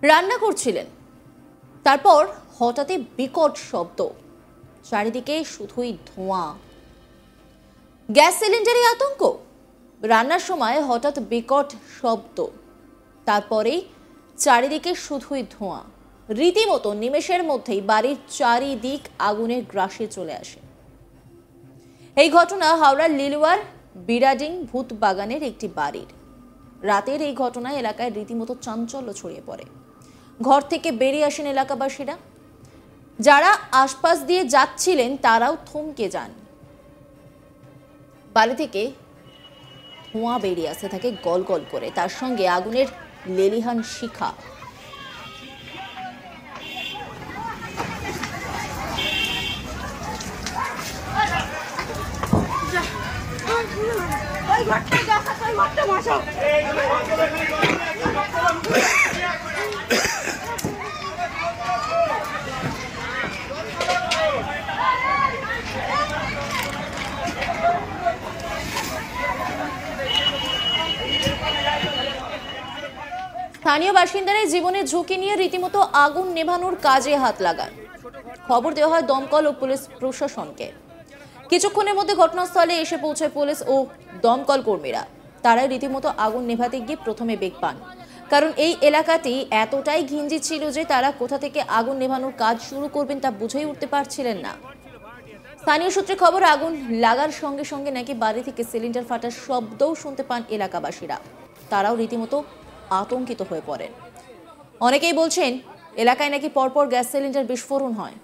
রান্না করছিলেন, তারপর হঠাৎই বিকট শব্দ, চারিদিকে শুধুই ধোঁয়া। গ্যাস সিলিন্ডারে আতঙ্ক। রান্নার সময় হঠাৎ বিকট শব্দ, তারপরেই চারিদিকে শুধুই ধোঁয়া। রীতিমতো নিমেষের মধ্যেই বাড়ির চারিদিক আগুনের গ্রাসে চলে আসে। এই ঘটনা হাওড়ার লিলুয়ার বিরাডিং ভূত বাগানের একটি বাড়ির। রাতের এই ঘটনায় এলাকায় রীতিমতো চাঞ্চল্য ছড়িয়ে পড়ে। ঘর থেকে বেরিয়ে আসেন এলাকাবাসীরা। যারা আশপাশ দিয়ে যাচ্ছিলেন তারাও থমকে যান। বাড়ি থেকে ধোঁয়া বেরিয়ে আসতে থাকে গল গল করে, তার সঙ্গে আগুনের লেলিহান শিখা। স্থানীয় বাসিন্দারা জীবনের ঝুঁকি নিয়ে রীতিমতো আগুন নেভানোর কাজে হাত লাগান। খবর দেওয়া হয় দমকল ও পুলিশ প্রশাসনকে। কিছুক্ষণের মধ্যে ঘটনাস্থলে এসে পৌঁছায় পুলিশ ও দমকল কর্মীরা। তারাই রীতিমতো আগুন নেভাতে গিয়ে প্রথমে বেগ পান, কারণ এই এলাকাটি এতটাই ঘিঞ্জি ছিল যে তারা কোথা থেকে আগুন নেভানোর কাজ শুরু করবেন তা বুঝেই উঠতে পারছিলেন না। স্থানীয় সূত্রে খবর, আগুন লাগার সঙ্গে সঙ্গে নাকি বাড়ি থেকে সিলিন্ডার ফাটার শব্দও শুনতে পান এলাকাবাসীরা। তারাও রীতিমতো আতঙ্কিত হয়ে পড়েন। অনেকেই বলছেন এলাকায় নাকি পরপর গ্যাস সিলিন্ডার বিস্ফোরণ হয়।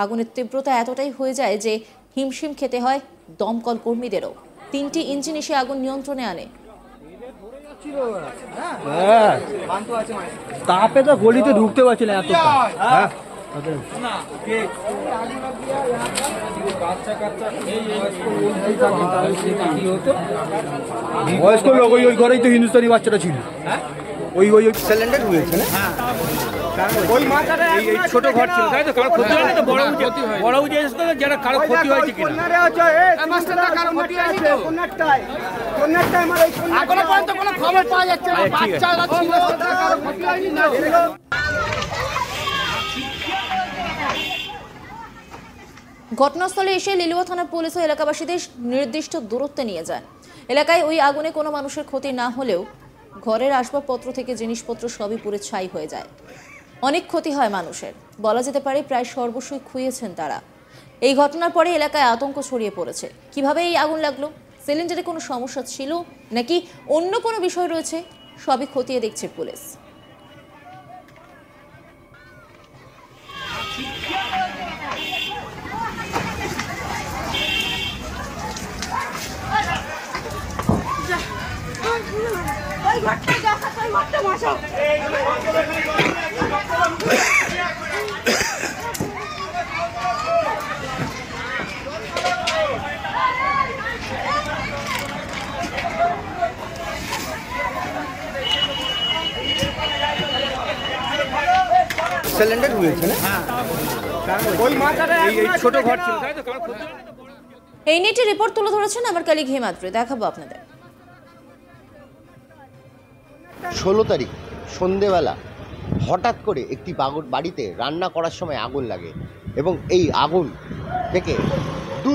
আগুনের তীব্রতা এতটাই হয়ে যায় যে হিমশিম খেতে হয় দমকল কর্মীদেরও। 3টি ইঞ্জিন এসে আগুন নিয়ন্ত্রণে আনে। তাপে তো গলিতে ঢুকতে পারছি না, এত বয়স্ক লোক ওই ঘরেই তো হিন্দুস্তানি বাচ্চাটা ছিল, ওই সিলিন্ডার হয়েছে না। ওই মাথাটা এই ছোট ঘর ছিল, তাই তো? কারো ক্ষতি হয় না তো? বড় উঠে এসে যারা কারো ক্ষতি হয়েছে কিনা? কারো ক্ষতি হয়নি তো? কোনটাই আমার এই এখনো পর্যন্ত কোনো খবর পাওয়া যাচ্ছে না। বাচ্চারা ছিল, কারো ক্ষতি হয়নি না। ঘটনাস্থলে এসে লিলুয়া থানার পুলিশ ও এলাকাবাসীদের নির্দিষ্ট দূরত্বে নিয়ে যায়। এলাকায় ওই আগুনে কোনো মানুষের ক্ষতি না হলেও ঘরের আসবাবপত্র থেকে জিনিসপত্র সবই পুড়ে ছাই হয়ে যায়। অনেক ক্ষতি হয় মানুষের, বলা যেতে পারে প্রায় সর্বস্বই খুইয়েছেন তারা। এই ঘটনার পরে এলাকায় আতঙ্ক ছড়িয়ে পড়েছে। কিভাবে এই আগুন লাগলো, সিলিন্ডারে কোনো সমস্যা ছিল নাকি অন্য কোনো বিষয় রয়েছে, সবই খতিয়ে দেখছে পুলিশ। সিলিন্ডার হয়েছে না। ওই মাথাটা এই ছোট ঘর ছিল, তাই তো? কারো ক্ষতি হয় না তো? এই নিয়ে একটি রিপোর্ট তুলে ধরেছেন আমার কলিগ হিমাদ্রি, দেখাবো আপনাদের। 16 তারিখ সন্ধেবেলা হঠাৎ করে একটি বাড়িতে রান্না করার সময় আগুন লাগে এবং এই আগুন থেকে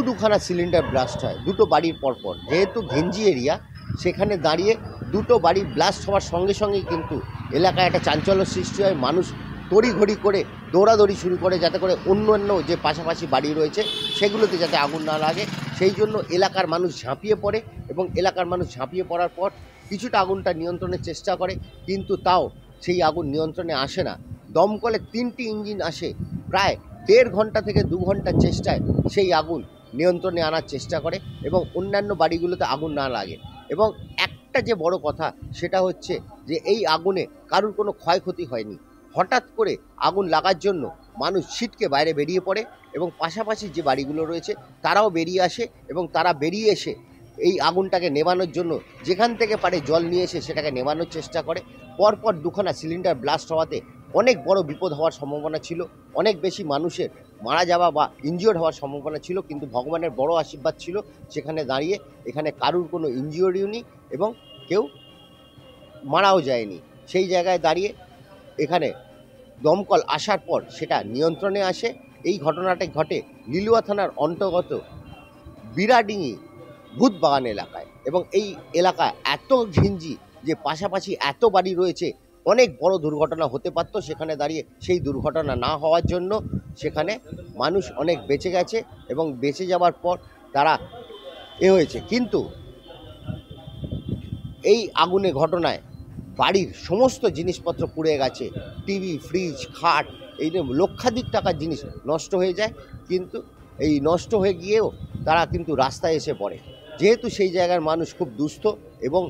দুখানা সিলিন্ডার ব্লাস্ট হয়, দুটো বাড়ির পরপর। যেহেতু ঘেঞ্জি এরিয়া, সেখানে দাঁড়িয়ে দুটো বাড়ি ব্লাস্ট হওয়ার সঙ্গে সঙ্গেই কিন্তু এলাকায় একটা চাঞ্চল্য সৃষ্টি হয়। মানুষ তড়িঘড়ি করে দৌড়াদৌড়ি শুরু করে যাতে করে অন্যান্য যে পাশাপাশি বাড়ি রয়েছে সেগুলোতে যাতে আগুন না লাগে, সেই জন্য এলাকার মানুষ ঝাঁপিয়ে পড়ে এবং এলাকার মানুষ ঝাঁপিয়ে পড়ার পর কিছুটা আগুনটা নিয়ন্ত্রণের চেষ্টা করে, কিন্তু তাও সেই আগুন নিয়ন্ত্রণে আসে না। দমকলে 3টি ইঞ্জিন আসে, প্রায় 1.5 ঘন্টা থেকে 2 ঘন্টার চেষ্টায় সেই আগুন নিয়ন্ত্রণে আনার চেষ্টা করে এবং অন্যান্য বাড়িগুলোতে আগুন না লাগে। এবং একটা যে বড় কথা সেটা হচ্ছে যে এই আগুনে কারুর কোনো ক্ষয়ক্ষতি হয়নি। হঠাৎ করে আগুন লাগার জন্য মানুষ ছিটকে বাইরে বেরিয়ে পড়ে এবং পাশাপাশি যে বাড়িগুলো রয়েছে তারাও বেরিয়ে আসে এবং তারা বেরিয়ে এসে এই আগুনটাকে নেভানোর জন্য যেখান থেকে পারে জল নিয়ে এসে সেটাকে নেভানোর চেষ্টা করে। পরপর দুখানা সিলিন্ডার ব্লাস্ট হওয়াতে অনেক বড় বিপদ হওয়ার সম্ভাবনা ছিল, অনেক বেশি মানুষের মারা যাওয়া বা ইনজিওর্ড হওয়ার সম্ভাবনা ছিল, কিন্তু ভগবানের বড় আশীর্বাদ ছিল সেখানে দাঁড়িয়ে এখানে কারুর কোনো ইনজিওরিও নেই এবং কেউ মারাও যায়নি। সেই জায়গায় দাঁড়িয়ে এখানে দমকল আসার পর সেটা নিয়ন্ত্রণে আসে। এই ঘটনাটা ঘটে লিলুয়া থানার অন্তর্গত বিরাডিঙি ভূতবাগান এলাকায়, এবং এই এলাকা এত ঘিঞ্জি যে পাশাপাশি এত বাড়ি রয়েছে, অনেক বড় দুর্ঘটনা হতে পারত। সেখানে দাঁড়িয়ে সেই দুর্ঘটনা না হওয়ার জন্য সেখানে মানুষ অনেক বেঁচে গেছে, এবং বেঁচে যাওয়ার পর তারা হয়েছে। কিন্তু এই আগুনে ঘটনায় বাড়ির সমস্ত জিনিসপত্র পুড়ে গেছে, টিভি, ফ্রিজ, খাট, এই লক্ষাধিক টাকার জিনিস নষ্ট হয়ে যায়। কিন্তু এই নষ্ট হয়ে গিয়েও তারা কিন্তু রাস্তায় এসে পড়ে, যেহেতু সেই জায়গার মানুষ খুব দুস্থ, এবং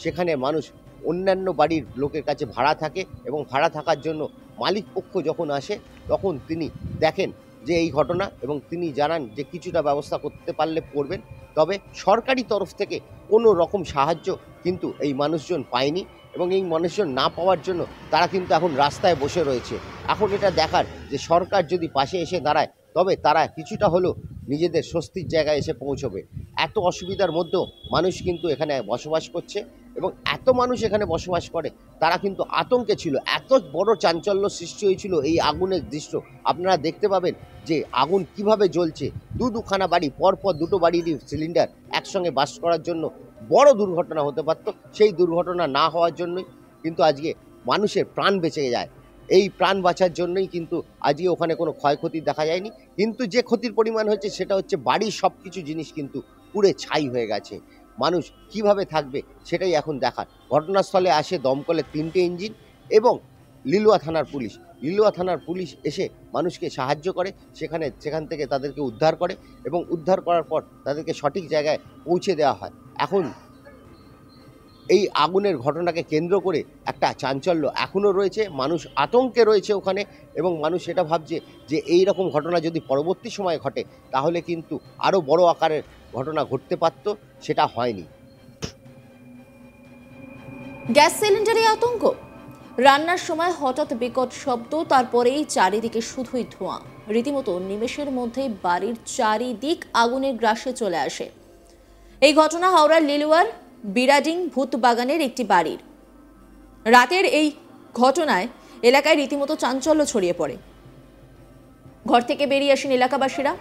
সেখানে মানুষ অন্যান্য বাড়ির লোকের কাছে ভাড়া থাকে, এবং ভাড়া থাকার জন্য মালিক পক্ষ যখন আসে তখন তিনি দেখেন যে এই ঘটনা, এবং তিনি জানান যে কিছুটা ব্যবস্থা করতে পারলে করবেন। তবে সরকারি তরফ থেকে কোনো রকম সাহায্য কিন্তু এই মানুষজন পায়নি, এবং এই মানুষজন না পাওয়ার জন্য তারা কিন্তু এখন রাস্তায় বসে রয়েছে। এখন এটা দেখার যে সরকার যদি পাশে এসে দাঁড়ায় তবে তারা কিছুটা হলেও নিজেদের স্বস্তির জায়গায় এসে পৌঁছবে। এত অসুবিধার মধ্যেও মানুষ কিন্তু এখানে বসবাস করছে, এবং এত মানুষ এখানে বসবাস করে তারা কিন্তু আতঙ্কে ছিল। এত বড় চাঞ্চল্য সৃষ্টি হয়েছিল এই আগুনের দৃশ্য আপনারা দেখতে পাবেন যে আগুন কিভাবে জ্বলছে। দুখানা বাড়ি, পরপর দুটো বাড়িরই সিলিন্ডার একসঙ্গে বাস্ট করার জন্য বড় দুর্ঘটনা হতে পারত। সেই দুর্ঘটনা না হওয়ার জন্যই কিন্তু আজকে মানুষের প্রাণ বেঁচে যায়। এই প্রাণ বাঁচার জন্যই কিন্তু আজকে ওখানে কোনো ক্ষয়ক্ষতি দেখা যায়নি, কিন্তু যে ক্ষতির পরিমাণ হচ্ছে সেটা হচ্ছে বাড়ির সব কিছু জিনিস কিন্তু পুড়ে ছাই হয়ে গেছে। মানুষ কিভাবে থাকবে সেটাই এখন দেখার। ঘটনাস্থলে আসে দমকলের 3টে ইঞ্জিন এবং লিলুয়া থানার পুলিশ। লিলুয়া থানার পুলিশ এসে মানুষকে সাহায্য করে, সেখান থেকে তাদেরকে উদ্ধার করে, এবং উদ্ধার করার পর তাদেরকে সঠিক জায়গায় পৌঁছে দেওয়া হয়। এখন এই আগুনের ঘটনাকে কেন্দ্র করে একটা চাঞ্চল্য এখনও রয়েছে, মানুষ আতঙ্কে রয়েছে ওখানে, এবং মানুষ এটা ভাবছে যে এই রকম ঘটনা যদি পরবর্তী সময়ে ঘটে তাহলে কিন্তু আরও বড় আকারের ঘটনা ঘটতে পারত, সেটা হয়নি। গ্যাস সিলিন্ডারে আতঙ্ক, রান্নার সময় হঠাৎ বিকট শব্দ, তারপরেই চারিদিকে শুধুই ধোঁয়া। রীতিমতো নিমেষের মধ্যে বাড়ির চারিদিক আগুনের গ্রাসে চলে আসে। এই ঘটনা হাওড়ার লিলুয়ার বিরাডিং ভূতবাগানের একটি বাড়ির। রাতের এই ঘটনায় এলাকায় রীতিমতো চাঞ্চল্য ছড়িয়ে পড়ে। ঘর থেকে বেরিয়ে আসেন এলাকাবাসীরা,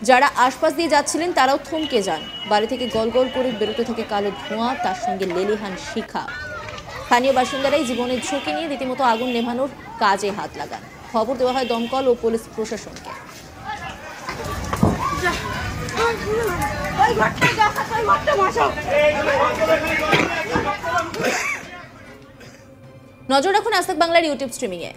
যারা আশপাশ দিয়ে যাচ্ছিলেন তারাও থমকে যান। বাড়ি থেকে গল গল করে বেরোতে থাকে কালো ধোঁয়া, তার সঙ্গে লেলিহান শিখা। স্থানীয় বাসিন্দারাই জীবনের ঝুঁকি নিয়ে রীতিমতো আগুন নেভানোর কাজে হাত লাগান। খবর দেওয়া হয় দমকল ও পুলিশ প্রশাসনকে। নজর রাখুন আজ তাক বাংলার ইউটিউব স্ট্রিমিংয়ে।